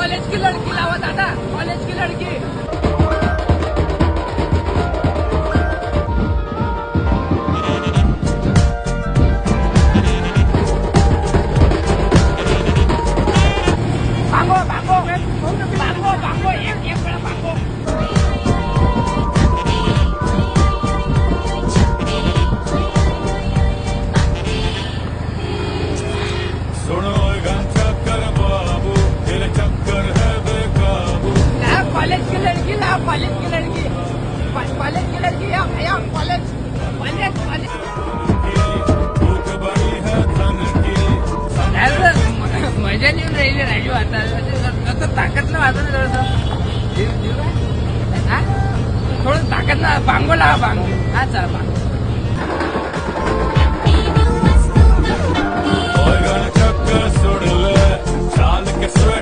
College की लड़की लावा दादा, कॉलेज की लड़की. बांगो बांगो बांगो बांगो एक वेळा बांगो. सुनो चक्कर बाबू दिल चक्कर है बेकाबू. कॉलेज की लड़की ला, कॉलेज की लड़की, कॉलेज की लड़की या कॉलेज कॉलेज कॉलेज. भूख बड़ी है धन की. मजा येऊन राहिली राजू आता ताकद ना वाजून थोडं ताकद ना बांगो लावा बांगो. हा चला बांगो. चक्कर सोडलं चाल के